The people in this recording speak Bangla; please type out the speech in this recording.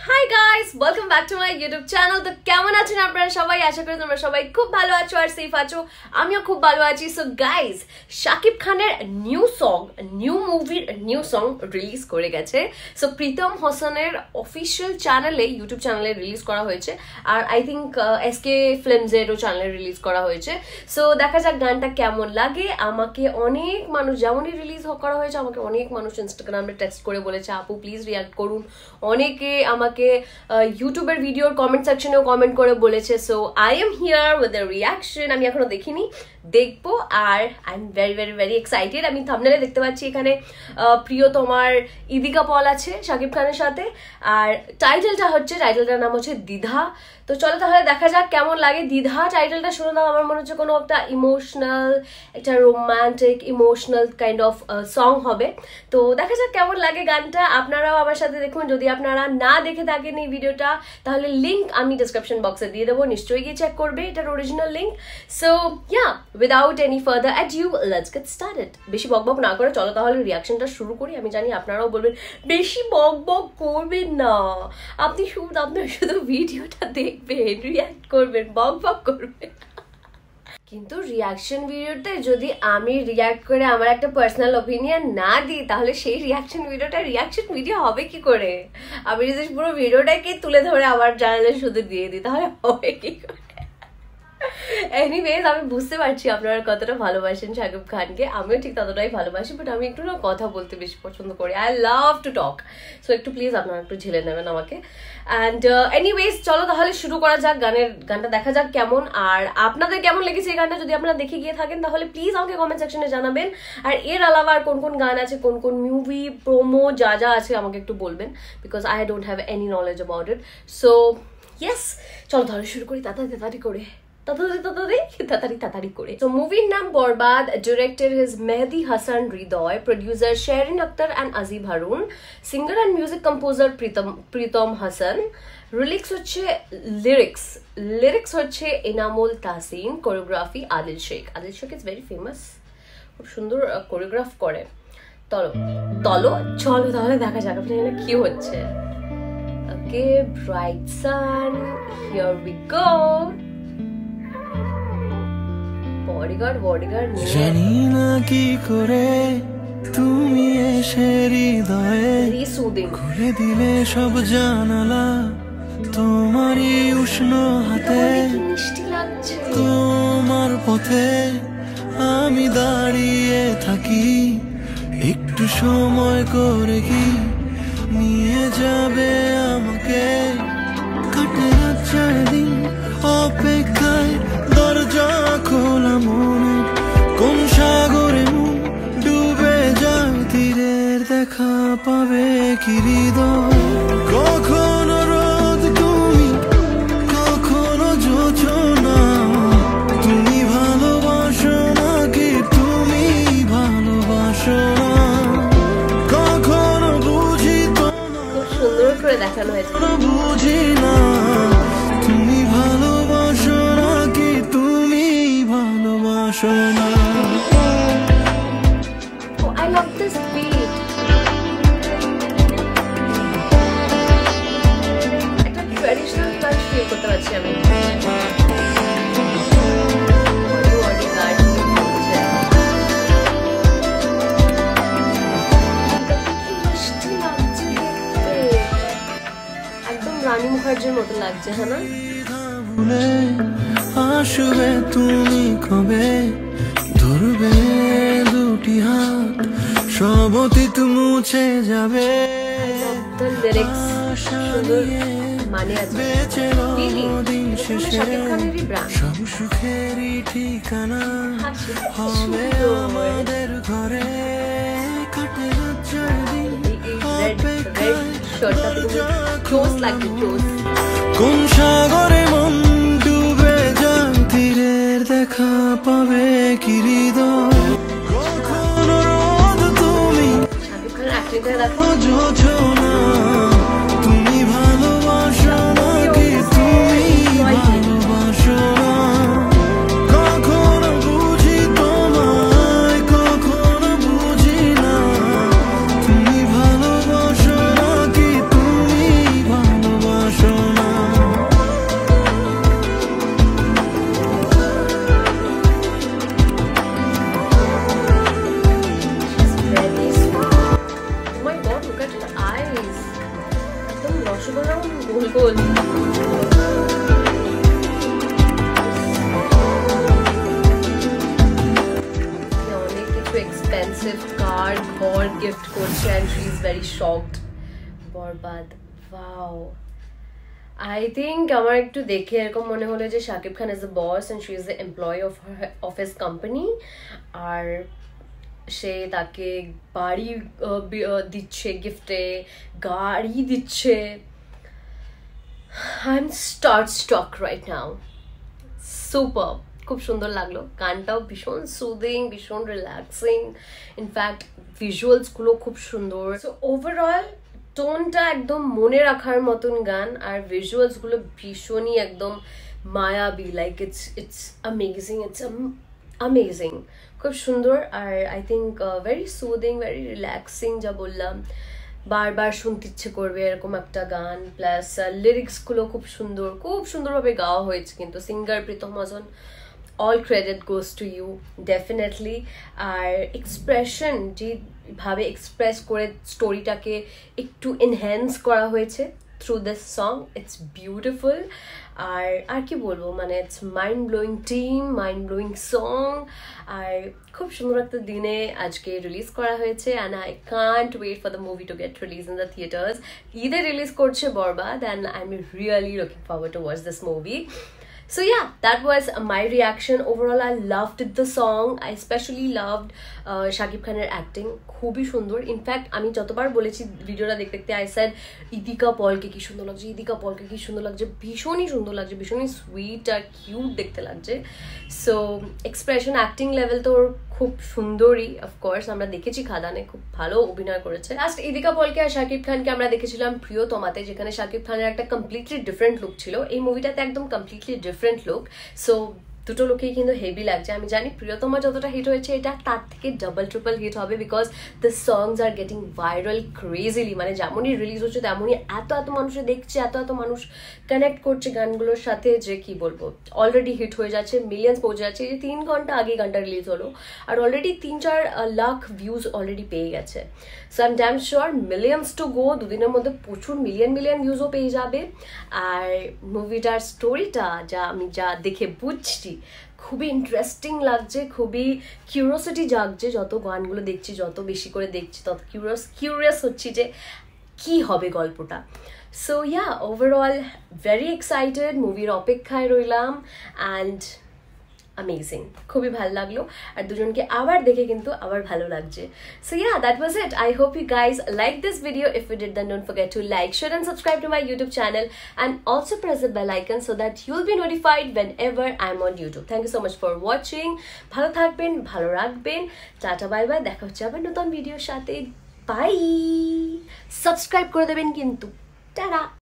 Hi guys, welcome back to my YouTube channel. তো কেমন আছেন আপনারা সবাই? আশা করি তোমরা সবাই খুব ভালো আছো আর সেফ আছো। আমিও খুব ভালো আছি। সো গাইস, শাকিব খানের নিউ মুভির নিউ সং রিলিজ করে গেছে। সো প্রীতম হাসানের অফিসিয়াল চ্যানেলে, ইউটিউব চ্যানেলে রিলিজ করা হয়েছে। আর আই থিঙ্ক এসকে ফিল্মসেরও চ্যানেলে রিলিজ করা হয়েছে। সো দেখা যাক গানটা কেমন লাগে। আমাকে অনেক মানুষ, যেমনই রিলিজ করা হয়েছে, আমাকে অনেক মানুষ ইনস্টাগ্রামে টেক্সট করে বলেছে আপু প্লিজ রিয়াক্ট করুন। অনেকে আমাকে ইউটিউবের ভিডিওর কমেন্ট সেকশনেও কমেন্ট করে বলেছে। So I am here with a reaction. আমি এখনো দেখিনি, দেখবো। আর I am very very very excited. আমি থাম্বনেলে দেখতে পাচ্ছি এখানে প্রিয়তমার ইদিকা পল আছে শাকিব খানের সাথে। আর টাইটেলটার নাম হচ্ছে দ্বিধা। তো চলো তাহলে দেখা যাক কেমন লাগে। দ্বিধা টাইটেলটা শুনে দাও, আমার মনে হচ্ছে কোনো একটা ইমোশনাল, একটা romantic emotional kind of song হবে। তো দেখা যাক কেমন লাগে গানটা। আপনারাও আমার সাথে দেখুন। যদি আপনারা না দেখে থাকেন এই ভিডিওটা, তাহলে লিঙ্ক আমি ডিসক্রিপশন বক্সে দিয়ে দেবো, নিশ্চয়ই গিয়ে চেক করবে, এটার original link. So yeah, without any further adieu, let's get started. বেশি বকবক না করে চলো তাহলে রিয়াকশনটা শুরু করি। আমি জানি আপনারাও বলবেন বেশি বকবক করবেন না, আপনি শুধু ভিডিওটা দেখবেন, রিয়াক্ট করবেন, বকবক করবেন। কিন্তু রিয়াকশন ভিডিওতে যদি আমি রিয়াক্ট করে আমার একটা পার্সোনাল ওপিনিয়ন না দিই, তাহলে সেই রিয়াকশন ভিডিও হবে কি করে? আমি যদি পুরো ভিডিওটাকে তুলে ধরে আমার চ্যানেলে শুধু দিয়ে দিই, তাহলে হবে কি করে? এনিওয়েজ, আমি বুঝতে পারছি আপনারা কতটা ভালোবাসেন শাকিব খানকে। আমিও ঠিক ততটাই ভালোবাসি, বাট আমি একটু না কথা বলতে বেশি পছন্দ করি। I love to talk. So একটু প্লিজ আপনারা একটু ঝেলে নেবেন আমাকে। অ্যান্ড এনিওয়েজ, চলো তাহলে শুরু করা যাক। গানটা দেখা যাক কেমন। আর আপনাদের কেমন লেগেছে এই গানটা? যদি আপনারা দেখে গিয়ে থাকেন তাহলে প্লিজ আমাকে কমেন্ট সেকশনে জানাবেন। আর এর আলাদা আর কোন কোন গান আছে, কোন কোন মুভি প্রোমো যা আছে আমাকে একটু বলবেন, because I don't have any knowledge about it. So yes, চলো তাহলে শুরু করি তাড়াতাড়ি করে। So movie নাম বরবাদ, director is Mehdi Hasan Hridoy, producer Sherin Akhtar and Azib Harun, singer and music composer Pritam Hasan, lyrics হচ্ছে Enamul Tahsin, choreography Adil Sheikh is very famous, খুব সুন্দর কোরিওগ্রাফ করে। চলো তাহলে দেখা যাক আপনার কি হচ্ছে। Okay, bright sun, here we go. Bodyguard জানি না কি করে তুমি এসে হৃদয়ে খুলে দিলে সব জানালা, তোমারই উষ্ণ হাতে, তোমার পথে আমি দাঁড়িয়ে থাকি। একটু সময় করে কি নিয়ে যাবে আমাকে? কাটে না 4 দিন অপেক্ষায়, দরজা খোলা মনে, কোন সাগরে মন ডুবে যায়, তীরের দেখা পাবে কি হৃদয়? কখনো রোদ তুমি, কখনো জোছনা, তুমি ভালোবাসো নাকি তুমি ভালোবাসো না? কখনো বুঝি তোমার, সুন্দর করে দেখানো হয়েছে, বুঝি না তুমি ভালোবাসো নাকি তুমি ভালোবাসো না? Oh, I love this beat. একটা ট্র্যাডিশনাল টাচ ফিল করতে পারছি আমি। একদম রানী মুখার্জির মতো লাগছে, হ্যাঁ না? আসবে তুমি কবে, ধরবে দুটি হাত, সব অতীত মুছে যাবে। মানে আছে সব সুখেরই ঠিকানা হবে আমাদের ঘরে। কাটে না 4 দিন কোন সাগরে মন ডুবে যায়, তীরের দেখা পাবে কি হৃদয়? কখনো রোদ তুমি, জোছনা, তুমি ভালোবাসো নাকি তুমি ভালোবাসো না? কখনো বুঝি তোমায়, কখনো বুঝি না, তুমি ভালোবাসো নাকি তুমি ভালোবাসো রসগোল্লা গোল গোল। অনেক কিছু এক্সপেন্সিভ কার ঘর গিফট করছে and she is very shocked. Borbaad, wow. I think আমার একটু দেখে এরকম মনে হলো যে Shakib Khan is the boss and she is the employee of his company, আর সে তাকে বাড়ি দিচ্ছে, গিফটে গাড়ি দিচ্ছে। I'm starstruck right now. Super, খুব সুন্দর লাগলো, গানটাও ভীষণ সুদিং, ভীষণ রিল্যাক্সিং, ইনফ্যাক্ট ভিজুয়ালস গুলো খুব সুন্দর। সো ওভারঅল টোনটা একদম মনে রাখার মতন গান, আর ভিজুয়ালস গুলো ভীষণই একদম মায়াবী, লাইক ইটস অ্যামেজিং, খুব সুন্দর। আর I think very soothing, very relaxing, যা বললাম বারবার শুনতে ইচ্ছে করবে এরকম একটা গান। প্লাস লিরিক্স গুলো খুব সুন্দর, খুব সুন্দরভাবে গাওয়া হয়েছে, কিন্তু singer Pritam Mahajan, all credit goes to you definitely. আর এক্সপ্রেশন যেভাবে এক্সপ্রেস করে স্টোরিটাকে একটু এনহ্যান্স করা হয়েছে through this song, it's beautiful. আর কি বলবো, মানে it's mind blowing team, mind blowing song, আর খুব সুন্দর একটা দিনে আজকে রিলিজ করা হয়েছে। And I can't wait for the movie to get release in the theatres. ঈদে রিলিজ করছে Borbaad, and I am really looking forward to watch this movie. So yeah, that was my reaction. Overall, I loved the song. I especially loved Shakib Khaner acting. খুবই সুন্দর। ইনফ্যাক্ট আমি যতবার বলেছি ভিডিওটা দেখতে দেখতে, আই সেড ইদিকা পলকে কি সুন্দর লাগছে, ইদিকা পলকে কি সুন্দর লাগছে, ভীষণই সুন্দর লাগছে, ভীষণই সুইট আর কিউট দেখতে লাগছে। সো এক্সপ্রেশন, অ্যাক্টিং লেভেল তো খুব সুন্দরই, অফকোর্স আমরা দেখেছি খাদানে, খুব ভালো অভিনয় করেছে। লাস্ট ইদিকা পলকে আর শাকিব খানকে আমরা দেখেছিলাম প্রিয়তমাতে, যেখানে শাকিব খানের একটা কমপ্লিটলি ডিফারেন্ট লুক ছিল। এই মুভিটাতে একদম কমপ্লিটলি ডিফারেন্ট লুক। সো দুটো লোকেই কিন্তু হেভি লাগছে। আমি জানি প্রিয়তমা যতটা হিট হয়েছে, এটা তার থেকে ডাবল ট্রিপল হিট হবে, because the songs are getting viral crazily. মানে যেমনই রিলিজ হচ্ছে তেমনই এত মানুষে দেখছে, এত মানুষ কানেক্ট করছে গানগুলোর সাথে, যে কি বলবো, অলরেডি হিট হয়ে যাচ্ছে, মিলিয়ন্স পৌঁছে যাচ্ছে। এই 3 ঘন্টা আগে গানটা রিলিজ হলো, আর অলরেডি 3-4 লাখ ভিউজ অলরেডি পেয়ে গেছে। So I am damn sure millions to go, দুদিনের মধ্যে প্রচুর মিলিয়ন ভিউজও পেয়ে যাবে। আর মুভিটার স্টোরিটা আমি যা দেখে বুঝছি, খুবই ইন্টারেস্টিং লাগছে, খুবই কিউরিওসিটি জাগছে। যত গানগুলো দেখছি, যত বেশি করে দেখছি, তত কিউরিয়াস হচ্ছি যে কি হবে গল্পটা। So yeah, overall very excited, মুভির অপেক্ষায় রইলাম, অ্যান্ড অ্যামেজিং, খুবই ভালো লাগলো। আর দুজনকে আবার দেখে কিন্তু আবার ভালো লাগছে। So yeah, that was it. I hope you guys like this video. If you did, then don't forget to like, share and subscribe to my YouTube channel, and also press the bell icon so that you'll be notified whenever I'm on YouTube. Thank you so much for watching. ভালো থাকবেন, ভালো রাখবেন, টাটা বাই বাই, দেখা হচ্ছে আবার নতুন ভিডিওর সাথে। বাই, সাবস্ক্রাইব করে দেবেন কিন্তু। টাটা।